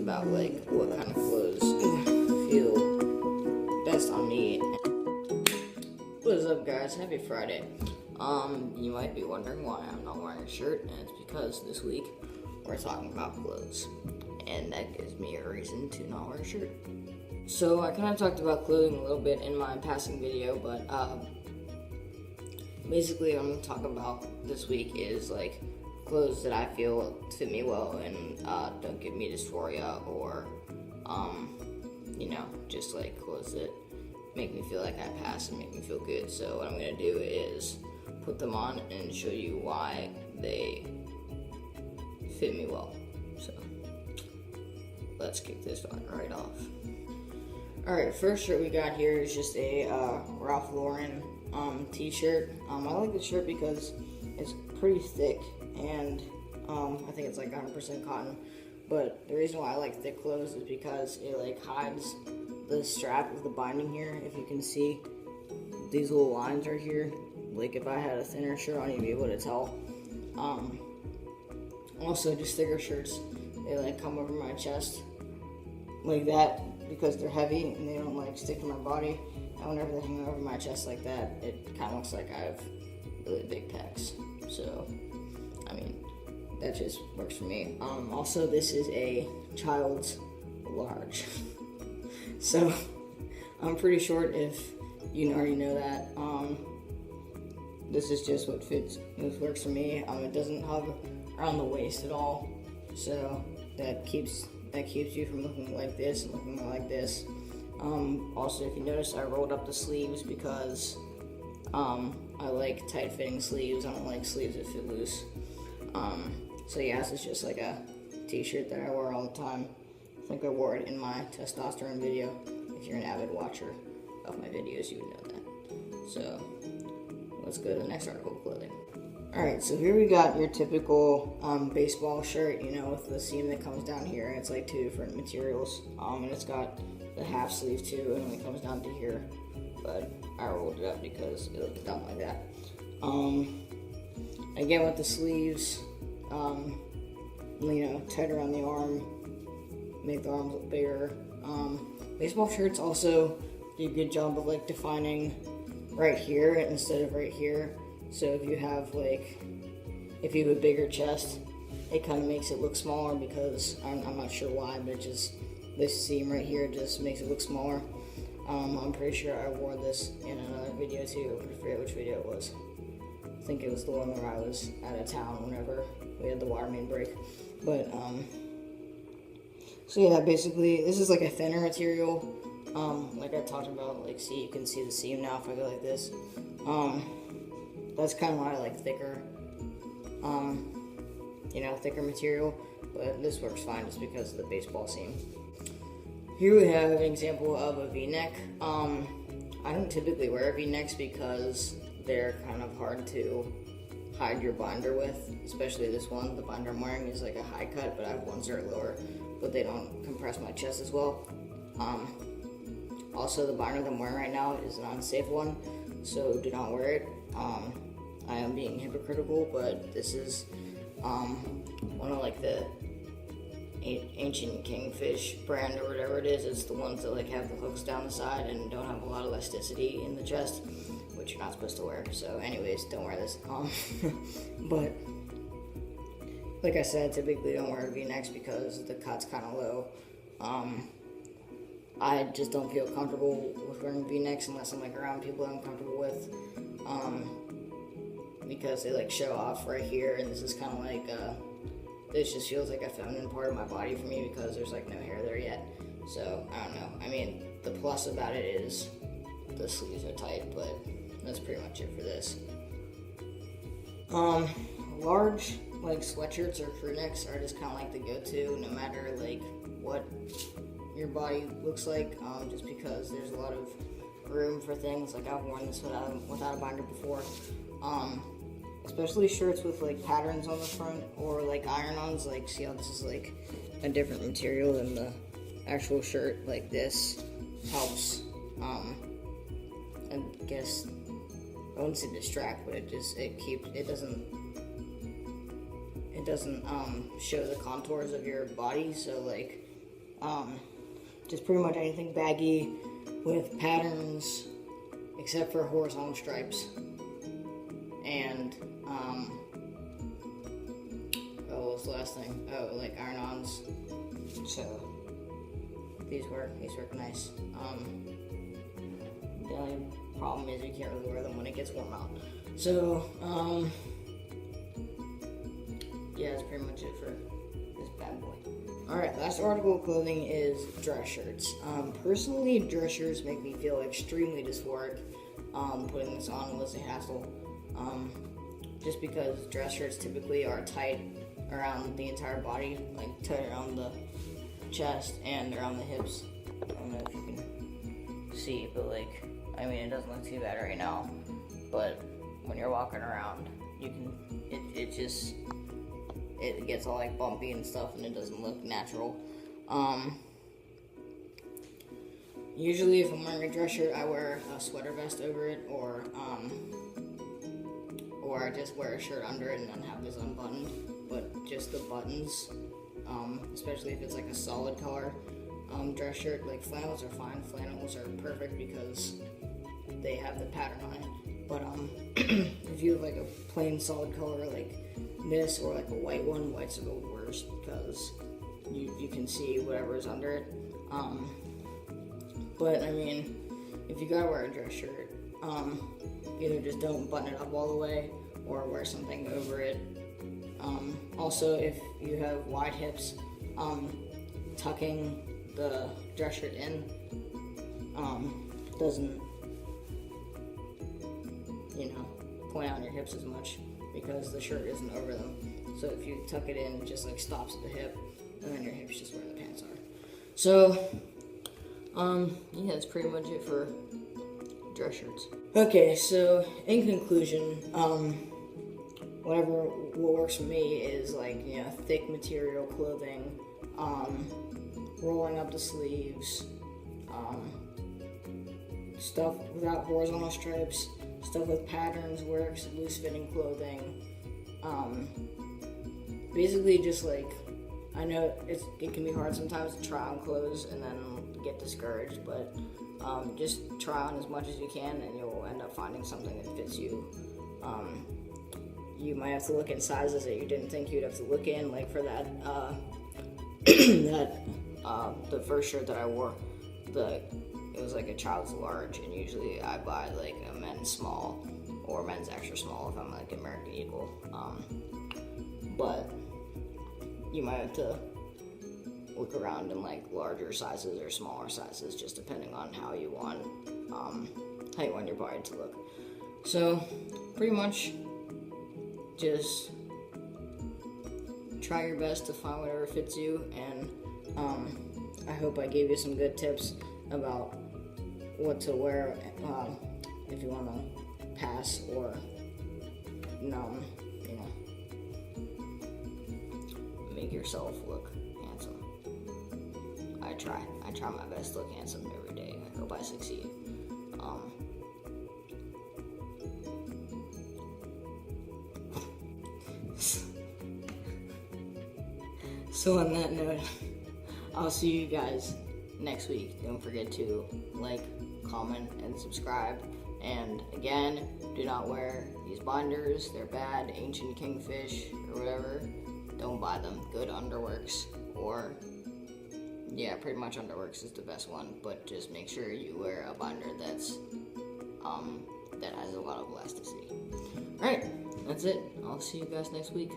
about like what kind of clothes feel best on me. What is up, guys? Happy Friday. You might be wondering why I'm not wearing a shirt, and it's because this week we're talking about clothes, and that gives me a reason to not wear a shirt. So I kind of talked about clothing a little bit in my passing video, but basically what I'm going to talk about this week is like clothes that I feel fit me well and don't give me dysphoria, or just like clothes that make me feel like I pass and make me feel good. So what I'm going to do is put them on and show you why they fit me well. So let's kick this one right off. Alright, first shirt we got here is just a Ralph Lauren t-shirt. I like the shirt because it's pretty thick, and I think it's like 100% cotton. But the reason why I like thick clothes is because it like hides the strap of the binding here. If you can see these little lines right here, like if I had a thinner shirt on, you'd be able to tell. Also, just thicker shirts, they like come over my chest like that because they're heavy and they don't like stick to my body. And whenever they hang over my chest like that, it kind of looks like I have really big pecs. So, I mean, that just works for me. Also, this is a child's large. So, I'm pretty short if you already know that. This is just what fits, what works for me. It doesn't hug around the waist at all. So, that keeps you from looking like this and looking like this. Also, if you notice, I rolled up the sleeves because I like tight-fitting sleeves. I don't like sleeves that fit loose. So yeah, this is just like a t-shirt that I wear all the time. I think I wore it in my testosterone video. If you're an avid watcher of my videos, you would know that. So let's go to the next article of clothing. Alright, so here we got your typical baseball shirt, with the seam that comes down here. It's like two different materials, and it's got the half sleeve too, and it comes down to here. But I rolled it up because it looked dumb like that. Again, with the sleeves, tight around the arm, make the arms look bigger. Baseball shirts also do a good job of like defining right here instead of right here. So if you have a bigger chest, it kind of makes it look smaller because I'm not sure why, but this seam right here just makes it look smaller. I'm pretty sure I wore this in another video too. I forget which video it was. I think it was the one where I was out of town whenever we had the water main break. But so yeah, basically this is like a thinner material. Like I talked about, you can see the seam now if I go like this. That's kind of why I like thicker, thicker material, but this works fine just because of the baseball seam. Here we have an example of a V-neck. I don't typically wear V-necks because they're kind of hard to hide your binder with, especially this one. The binder I'm wearing is like a high cut, but I have ones that are lower, but they don't compress my chest as well. Also, the binder that I'm wearing right now is an unsafe one, so do not wear it. I am being hypocritical, but this is one of the ancient kingfish brand or whatever it is. It's the ones that have the hooks down the side and don't have a lot of elasticity in the chest, which you're not supposed to wear. So anyways, don't wear this. But like I said, typically don't wear V-necks because the cut's kind of low. I just don't feel comfortable with wearing V-necks unless I'm around people I'm comfortable with, because they show off right here, and this is kind of this just feels like a feminine part of my body for me because there's no hair there yet. So I don't know. I mean, the plus about it is the sleeves are tight, but that's pretty much it for this. Large sweatshirts or crew necks are just kind of the go-to, no matter what your body looks like, just because there's a lot of room for things. I've worn this without a binder before. Especially shirts with patterns on the front or iron-ons. See how this is a different material than the actual shirt. This helps. I guess I wouldn't say distract, but it doesn't show the contours of your body. So Just pretty much anything baggy with patterns, except for horizontal stripes. And, what was the last thing? Oh, like iron-ons. So, these work nice. The only problem is you can't really wear them when it gets warm out. So, yeah, that's pretty much it for this bad boy. Alright, last article of clothing is dress shirts. Personally, dress shirts make me feel extremely dysphoric. Putting this on was a hassle. Just because dress shirts typically are tight around the entire body, like tight around the chest and around the hips. I don't know if you can see, but like, I mean, it doesn't look too bad right now, but when you're walking around, you can, it gets all like bumpy and stuff, and it doesn't look natural. Usually if I'm wearing a dress shirt, I wear a sweater vest over it, or I just wear a shirt under it and then have this unbuttoned, but just the buttons, especially if it's like a solid color dress shirt. Like flannels are fine. Flannels are perfect because they have the pattern on it. But if you have like a plain solid color like this, or like a white one, whites are the worst because you can see whatever's under it. But I mean, if you gotta wear a dress shirt, either just don't button it up all the way or wear something over it. Also, if you have wide hips, tucking the dress shirt in doesn't, point out your hips as much because the shirt isn't over them. So if you tuck it in, it just like stops at the hip, and then your hips just where the pants are. So, yeah, that's pretty much it for dress shirts. Okay, so in conclusion, what works for me is like, thick material clothing, rolling up the sleeves, stuff without horizontal stripes, stuff with patterns works, loose fitting clothing, basically just like, I know it can be hard sometimes to try on clothes and then get discouraged, but just try on as much as you can and you'll end up finding something that fits you. You might have to look in sizes that you didn't think you'd have to look in, like for that, the first shirt that I wore, it was like a child's large, and usually I buy like a men's small or men's extra small if I'm like American Eagle. But you might have to look around in like larger sizes or smaller sizes, just depending on how you want your body to look. So pretty much just try your best to find whatever fits you, and I hope I gave you some good tips about what to wear if you want to pass or make yourself look handsome. I try my best to look handsome every day. I hope I succeed. So on that note, I'll see you guys next week. Don't forget to like, comment, and subscribe. And again, do not wear these binders. They're bad. Ancient Kingfish or whatever. Don't buy them. Go to Underworks, or pretty much Underworks is the best one. But just make sure you wear a binder that has a lot of elasticity. All right, that's it. I'll see you guys next week.